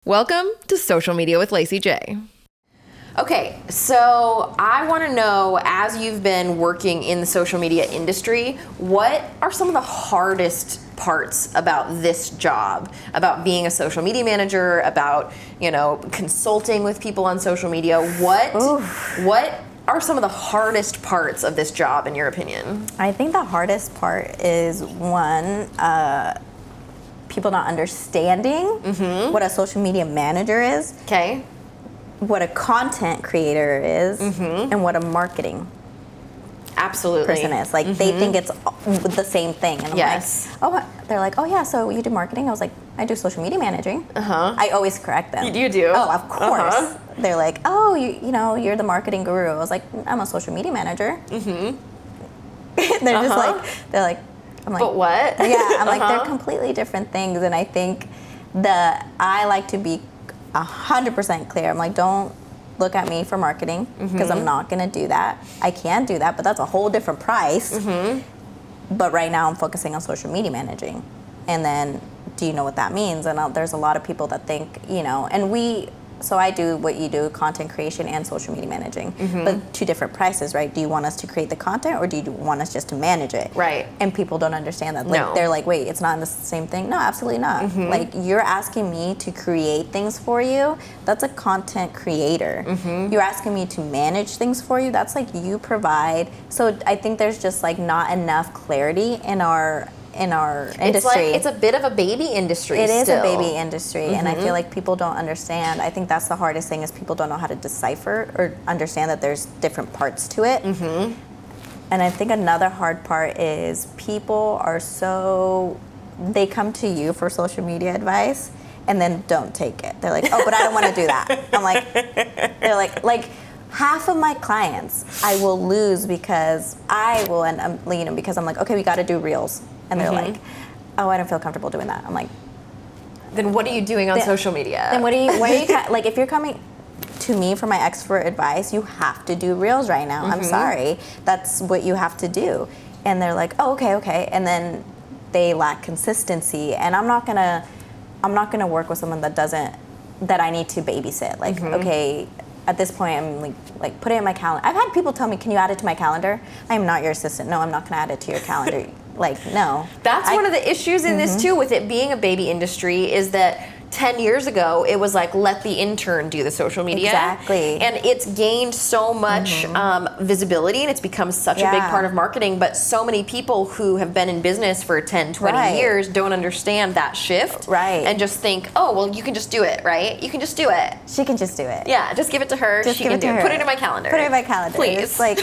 Welcome to Social Media with Lacey J. Okay, so I want to know, as you've been working in the social media industry, what are some of the hardest parts about this job, about being a social media manager, about, consulting with people on social media? What are some of the hardest parts of this job, in your opinion? I think the hardest part is one, people not understanding what a social media manager is. Okay. What a content creator is, and what a marketing person is. Like, they think it's the same thing. And I'm they're like, oh yeah, so you do marketing? I was like, I do social media managing. I always correct them. You do? Oh, of course. They're like, oh, you're the marketing guru. I was like, I'm a social media manager. They're just like, I'm like, but what? Yeah, I'm like, they're completely different things. And I think I like to be 100% clear. I'm like, don't look at me for marketing, because I'm not going to do that. I can do that, but that's a whole different price. But right now I'm focusing on social media managing. And then, do you know what that means? And there's a lot of people that think, so I do what you do, content creation and social media managing, but two different prices, right? Do you want us to create the content, or do you want us just to manage it? Right. And people don't understand that. No. They're like, wait, it's not the same thing? No, absolutely not. Like, you're asking me to create things for you. That's a content creator. You're asking me to manage things for you. That's like, you provide. So I think there's just like not enough clarity in our industry. It's a bit of a baby industry. It is a baby industry, and I feel like people don't understand. I think that's the hardest thing, is people don't know how to decipher or understand that there's different parts to it. And I think another hard part is people are they come to you for social media advice and then don't take it. They're like, oh, but I don't want to do that. I'm like, they're like half of my clients I will lose because because I'm like, okay, we got to do reels. And they're like, oh, I don't feel comfortable doing that. I'm like, then what are you doing on social media? Then why are you like, if you're coming to me for my expert advice, you have to do reels right now. I'm sorry. That's what you have to do. And they're like, oh, okay. And then they lack consistency. And I'm not gonna work with someone that I need to babysit. Like, okay, at this point, I'm like put it in my calendar. I've had people tell me, can you add it to my calendar? I am not your assistant. No, I'm not gonna add it to your calendar. Like, no. That's one of the issues in this too, with it being a baby industry, is that 10 years ago, it was like, let the intern do the social media. Exactly. And it's gained so much visibility, and it's become such a big part of marketing. But so many people who have been in business for 10, 20 years don't understand that shift. Right. And just think, oh, well, you can just do it, right? You can just do it. She can just do it. Yeah, just give it to her. She can do it. Put it in my calendar. Put it in my calendar. Please. It's like,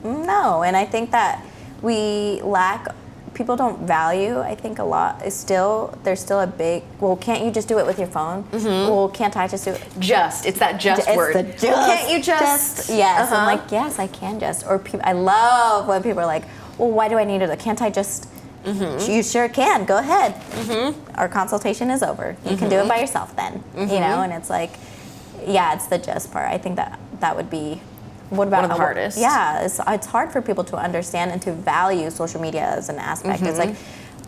no. And I think that people don't value, I think, a lot. There's still a big, well, can't you just do it with your phone? Well, can't I just do it? It's that just word. The just, well, can't you just? Yes. I'm like, yes, I can just. Or I love when people are like, well, why do I need it? Can't I just? You sure can. Go ahead. Our consultation is over. You can do it by yourself then. And it's like, yeah, it's the just part. I think that would be one of the hardest. Yeah, it's hard for people to understand and to value social media as an aspect. It's like,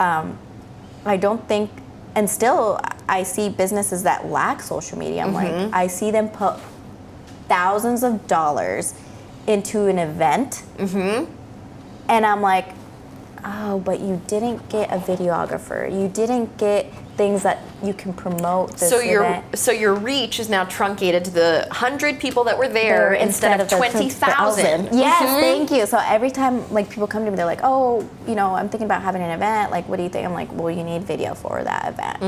I don't think, and still I see businesses that lack social media. I'm like, I see them put thousands of dollars into an event, and I'm like, oh, but you didn't get a videographer. You didn't get things that you can promote this event. So your reach is now truncated to the 100 people that were there instead of 20,000. Yes, thank you. So every time people come to me, they're like, oh, I'm thinking about having an event. Like, what do you think? I'm like, well, you need video for that event.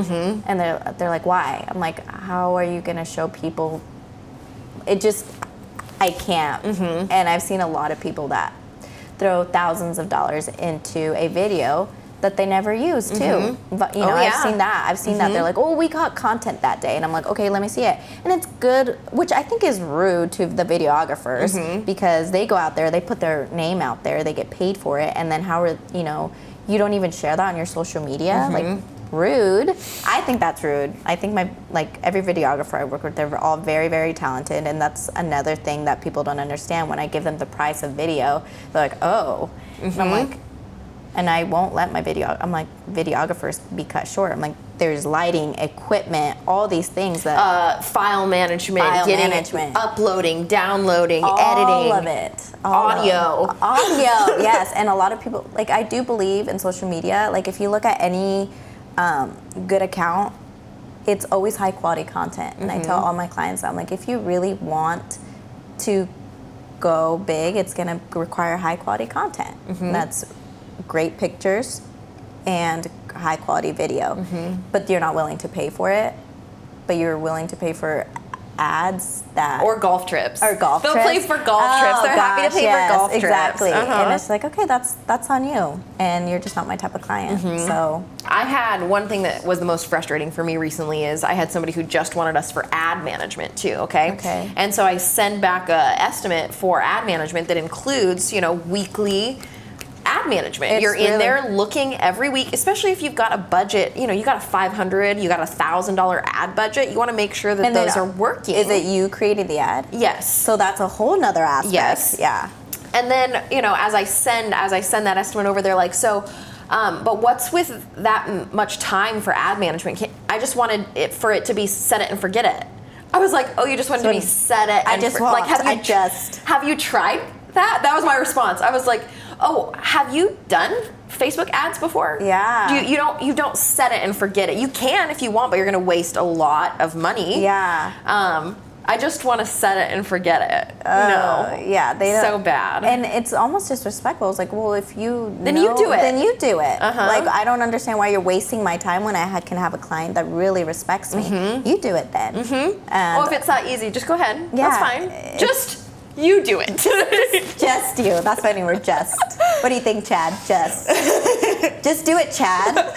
And they're like, why? I'm like, how are you going to show people? I can't. And I've seen a lot of people that throw thousands of dollars into a video that they never use too. But I've seen that. They're like, oh, we got content that day. And I'm like, okay, let me see it. And it's good, which I think is rude to the videographers, because they go out there, they put their name out there, they get paid for it. And then you don't even share that on your social media. Like, rude. I think that's rude. I think every videographer I work with, they're all very, very talented. And that's another thing that people don't understand. When I give them the price of video, they're like, oh. And I'm like, and I won't let my videographers be cut short. I'm like, there's lighting, equipment, all these things that file management, uploading, downloading, editing, all of it, audio, yes. And a lot of people, like, I do believe in social media. Like, if you look at any good account, it's always high quality content. And I tell all my clients, I'm like, if you really want to go big, it's going to require high quality content. That's great pictures and high quality video. But you're not willing to pay for it, but you're willing to pay for ads or golf trips. They'll play for golf trips. They're happy to pay for golf trips. Exactly. And it's like, okay, that's on you, and you're just not my type of client. So I had one thing that was the most frustrating for me recently is I had somebody who just wanted us for ad management too. Okay. And so I send back a estimate for ad management that includes, weekly ad management. You're in there looking every week, especially if you've got a budget, you got a $500, you got a $1,000 ad budget. You want to make sure that those are working. Is it you creating the ad? Yes. So that's a whole nother aspect. Yes. Yeah. And then, as I send that estimate over, they're like, so, but what's with that much time for ad management? I just wanted it for it to be set it and forget it. I was like, oh, you just wanted to be set it and have you tried that? That was my response. I was like, oh, have you done Facebook ads before? Yeah. You don't set it and forget it. You can if you want, but you're going to waste a lot of money. Yeah. I just want to set it and forget it. No. Yeah. So bad. And it's almost disrespectful. It's like, well, if you then you do it. Then you do it. Like, I don't understand why you're wasting my time when I can have a client that really respects me. You do it then. Well, if it's that easy, just go ahead. Yeah, that's fine. Just you do it. Just you. That's my new word, just. What do you think, Chad? Just do it, Chad.